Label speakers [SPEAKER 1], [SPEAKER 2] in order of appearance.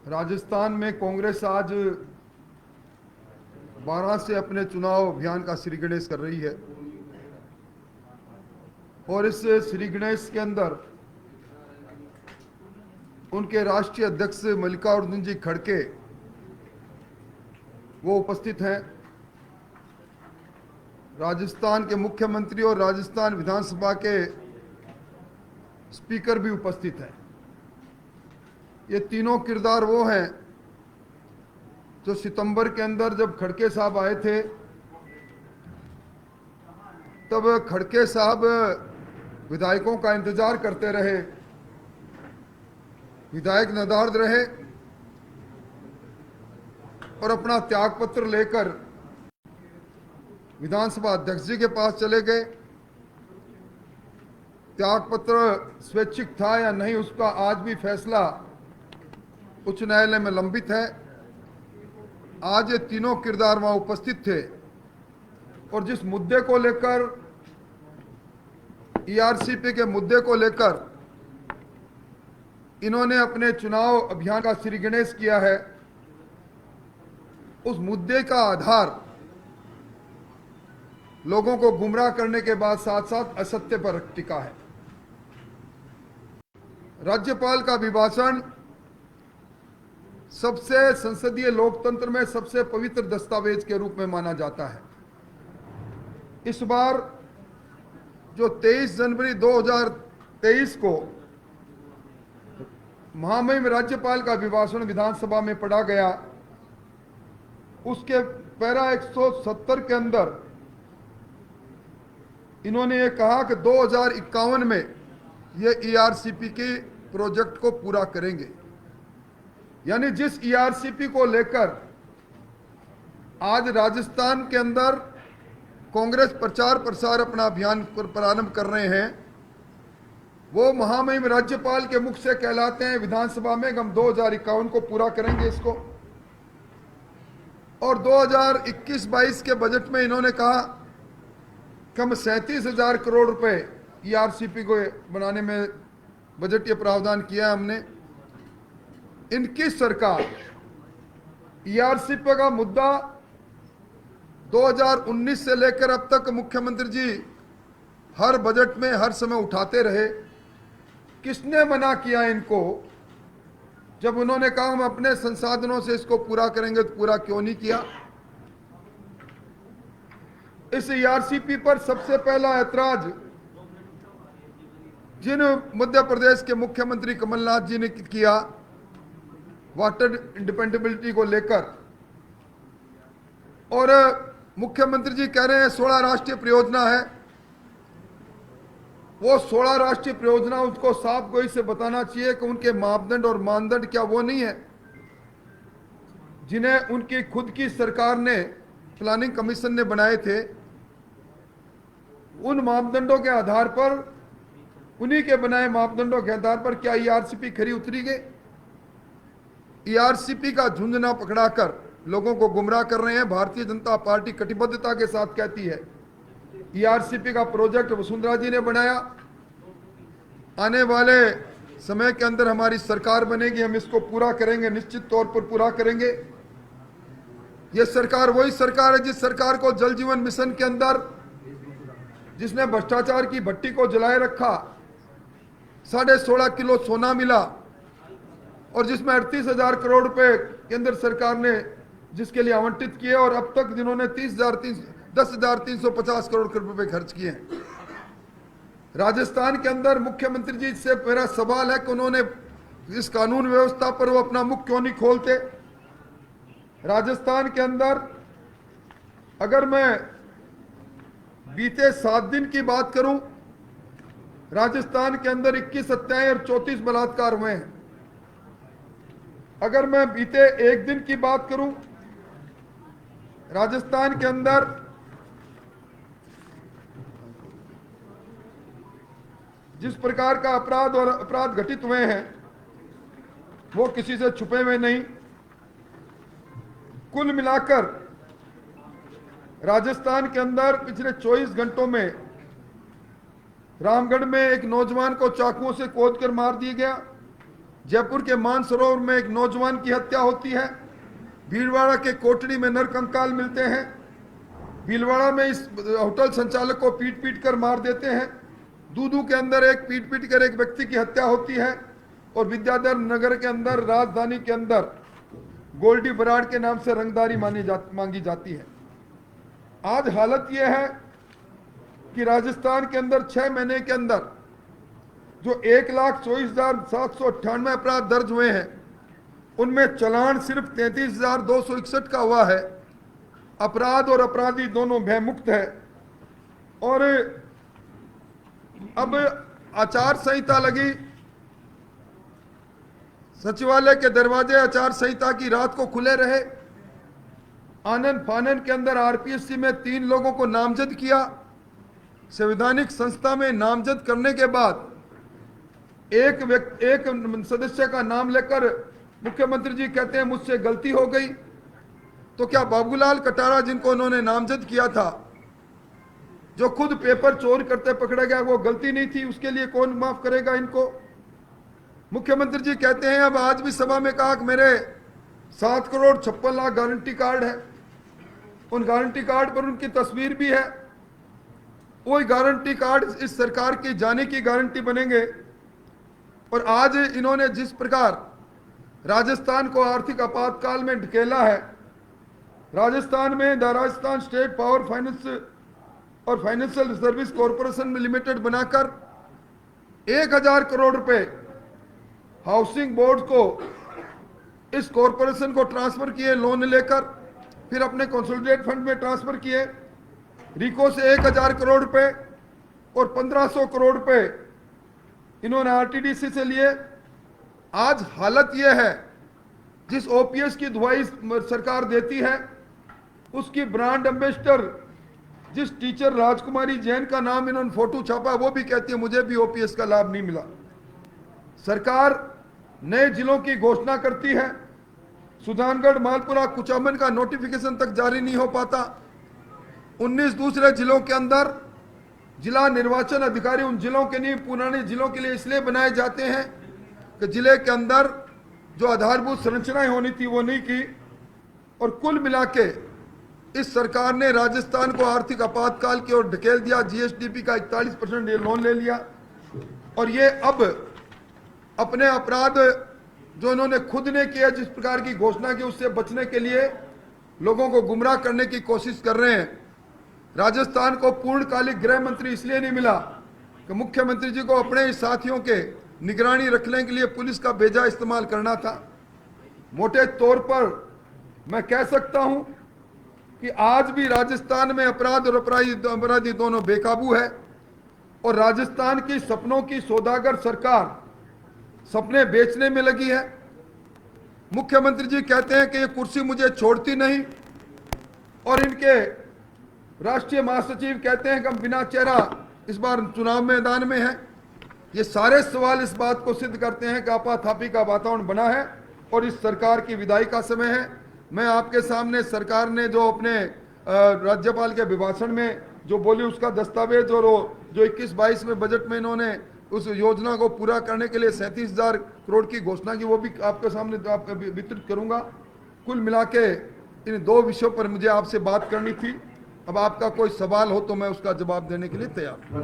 [SPEAKER 1] राजस्थान में कांग्रेस आज 12 से अपने चुनाव अभियान का श्री गणेश कर रही है और इस श्री गणेश के अंदर उनके राष्ट्रीय अध्यक्ष मल्लिकार्जुन जी खड़गे वो उपस्थित हैं। राजस्थान के मुख्यमंत्री और राजस्थान विधानसभा के स्पीकर भी उपस्थित हैं। ये तीनों किरदार वो हैं जो सितंबर के अंदर जब खड़गे साहब आए थे तब खड़गे साहब विधायकों का इंतजार करते रहे, विधायक नाराज रहे और अपना त्यागपत्र लेकर विधानसभा अध्यक्ष जी के पास चले गए। त्यागपत्र स्वैच्छिक था या नहीं उसका आज भी फैसला उच्च न्यायालय में लंबित है। आज ये तीनों किरदार वहां उपस्थित थे और जिस मुद्दे को लेकर ईआरसीपी के मुद्दे को लेकर इन्होंने अपने चुनाव अभियान का श्री गणेश किया है, उस मुद्दे का आधार लोगों को गुमराह करने के बाद साथ साथ असत्य पर टिका है। राज्यपाल का अभिभाषण सबसे संसदीय लोकतंत्र में सबसे पवित्र दस्तावेज के रूप में माना जाता है। इस बार जो 23 जनवरी 2023 को महामहिम राज्यपाल का अभिभाषण विधानसभा में पढ़ा गया, उसके पैरा 170 के अंदर इन्होंने ये कहा कि 2051 में ये ईआरसीपी के प्रोजेक्ट को पूरा करेंगे। यानी जिस ईआरसीपी को लेकर आज राजस्थान के अंदर कांग्रेस प्रचार प्रसार अपना अभियान प्रारंभ कर रहे हैं, वो महामहिम राज्यपाल के मुख से कहलाते हैं विधानसभा में हम 2051 को पूरा करेंगे इसको। और 2021-22 के बजट में इन्होंने कहा कि हम 37,000 करोड़ रुपए ईआरसीपी को बनाने में बजटीय प्रावधान किया है हमने। इनकी सरकार ईआरसीपी का मुद्दा 2019 से लेकर अब तक मुख्यमंत्री जी हर बजट में हर समय उठाते रहे। किसने मना किया इनको? जब उन्होंने कहा हम अपने संसाधनों से इसको पूरा करेंगे तो पूरा क्यों नहीं किया? इस ईआरसीपी पर सबसे पहला ऐतराज जिन मध्य प्रदेश के मुख्यमंत्री कमलनाथ जी ने किया वाटर इंडिपेंडेबिलिटी को लेकर, और मुख्यमंत्री जी कह रहे हैं 16 राष्ट्रीय परियोजना है। वो 16 राष्ट्रीय परियोजना उसको साफ गोई से बताना चाहिए कि उनके मापदंड और मानदंड क्या वो नहीं है जिन्हें उनकी खुद की सरकार ने प्लानिंग कमीशन ने बनाए थे। उन मापदंडों के आधार पर, उन्हीं के बनाए मापदंडों के आधार पर क्या ईआरसीपी खरी उतरी गई? ईआरसीपी का झुंझुना पकड़ाकर लोगों को गुमराह कर रहे हैं। भारतीय जनता पार्टी कटिबद्धता के साथ कहती है ईआरसीपी का प्रोजेक्ट वसुंधरा जी ने बनाया, आने वाले समय के अंदर हमारी सरकार बनेगी, हम इसको पूरा करेंगे, निश्चित तौर पर पूरा करेंगे। यह सरकार वही सरकार है जिस सरकार को जल जीवन मिशन के अंदर जिसने भ्रष्टाचार की भट्टी को जलाए रखा, 16.5 किलो सोना मिला और जिसमें 38,000 करोड़ रुपए केंद्र सरकार ने जिसके लिए आवंटित किए और अब तक जिन्होंने 10,350 करोड़ रुपए खर्च किए हैं। राजस्थान के अंदर मुख्यमंत्री जी से मेरा सवाल है कि उन्होंने इस कानून व्यवस्था पर वो अपना मुख क्यों नहीं खोलते? राजस्थान के अंदर अगर मैं बीते 7 दिन की बात करूं, राजस्थान के अंदर 21 हत्याएं और 34 बलात्कार हुए हैं। अगर मैं बीते 1 दिन की बात करूं, राजस्थान के अंदर जिस प्रकार का अपराध और अपराध घटित हुए हैं वो किसी से छुपे हुए नहीं। कुल मिलाकर राजस्थान के अंदर पिछले 24 घंटों में रामगढ़ में एक नौजवान को चाकुओं से कोदकर मार दिया गया। जयपुर के मानसरोवर में एक नौजवान की हत्या होती है, भीलवाड़ा के कोटड़ी में नरकंकाल मिलते हैं, भीलवाड़ा में इस होटल संचालक को पीट पीट कर मार देते हैं, दूदू के अंदर एक पीट पीट कर एक व्यक्ति की हत्या होती है, और विद्याधर नगर के अंदर राजधानी के अंदर गोल्डी बराड़ के नाम से रंगदारी मांगी जाती है। आज हालत यह है कि राजस्थान के अंदर 6 महीने के अंदर जो 1,24,798 अपराध दर्ज हुए हैं, उनमें चालान सिर्फ 33,261 का हुआ है। अपराध और अपराधी दोनों भयमुक्त है। और अब आचार संहिता लगी, सचिवालय के दरवाजे आचार संहिता की रात को खुले रहे। आनंद फानन के अंदर आरपीएससी में 3 लोगों को नामजद किया। संवैधानिक संस्था में नामजद करने के बाद एक सदस्य का नाम लेकर मुख्यमंत्री जी कहते हैं मुझसे गलती हो गई। तो क्या बाबूलाल कटारा जिनको उन्होंने नामजद किया था, जो खुद पेपर चोर करते पकड़ा गया, वो गलती नहीं थी? उसके लिए कौन माफ करेगा इनको? मुख्यमंत्री जी कहते हैं, अब आज भी सभा में कहा कि मेरे 7 करोड़ 56 लाख गारंटी कार्ड है। उन गारंटी कार्ड पर उनकी तस्वीर भी है। वही गारंटी कार्ड इस सरकार की जाने की गारंटी बनेंगे। और आज इन्होंने जिस प्रकार राजस्थान को आर्थिक आपातकाल में ढकेला है, राजस्थान में the Rajasthan state power finance और फाइनेंशियल सर्विस कॉरपोरेशन लिमिटेड बनाकर 1,000 करोड़ रुपए हाउसिंग बोर्ड को, इस कॉरपोरेशन को ट्रांसफर किए लोन लेकर, फिर अपने कंसोलिडेट फंड में ट्रांसफर किए। रिको से 1,000 करोड़ रुपए और 1,500 करोड़ रुपए इन्होंने आरटीडीसी से लिए। आज हालत यह है, जिस ओपीएस की दुहाई सरकार देती है, उसकी ब्रांड एम्बेसडर जिस टीचर राजकुमारी जैन का नाम इन्होंने फोटो छापा, वो भी कहती है मुझे भी ओपीएस का लाभ नहीं मिला। सरकार नए जिलों की घोषणा करती है, सुजानगढ़, मालपुरा, कुचामन का नोटिफिकेशन तक जारी नहीं हो पाता। 19 दूसरे जिलों के अंदर जिला निर्वाचन अधिकारी उन जिलों के नहीं, पुराने जिलों के लिए इसलिए बनाए जाते हैं कि जिले के अंदर जो आधारभूत संरचनाएं होनी थी वो नहीं की। और कुल मिला के इस सरकार ने राजस्थान को आर्थिक आपातकाल की ओर ढकेल दिया। जीएसडीपी का 41% लोन ले लिया। और ये अब अपने अपराध जो इन्होंने खुद ने किया, जिस प्रकार की घोषणा की, उससे बचने के लिए लोगों को गुमराह करने की कोशिश कर रहे हैं। राजस्थान को पूर्णकालिक गृह मंत्री इसलिए नहीं मिला कि मुख्यमंत्री जी को अपने ही साथियों के निगरानी रखने के लिए पुलिस का बेजा इस्तेमाल करना था। मोटे तौर पर मैं कह सकता हूं कि आज भी राजस्थान में अपराध और अपराधी दोनों बेकाबू है। और राजस्थान की सपनों की सौदागर सरकार सपने बेचने में लगी है। मुख्यमंत्री जी कहते हैं कि ये कुर्सी मुझे छोड़ती नहीं, और इनके राष्ट्रीय महासचिव कहते हैं कि हम बिना चेहरा इस बार चुनाव मैदान में हैं। ये सारे सवाल इस बात को सिद्ध करते हैं कि आपाधापी का वातावरण बना है और इस सरकार की विदाई का समय है। मैं आपके सामने सरकार ने जो अपने राज्यपाल के अभिभाषण में जो बोली, उसका दस्तावेज, और जो 21-22 में बजट में इन्होंने उस योजना को पूरा करने के लिए 37,000 करोड़ की घोषणा की, वो भी आपके सामने वितरित करूंगा। कुल मिला के इन 2 विषयों पर मुझे आपसे बात करनी थी। अब आपका कोई सवाल हो तो मैं उसका जवाब देने के लिए तैयार हूं।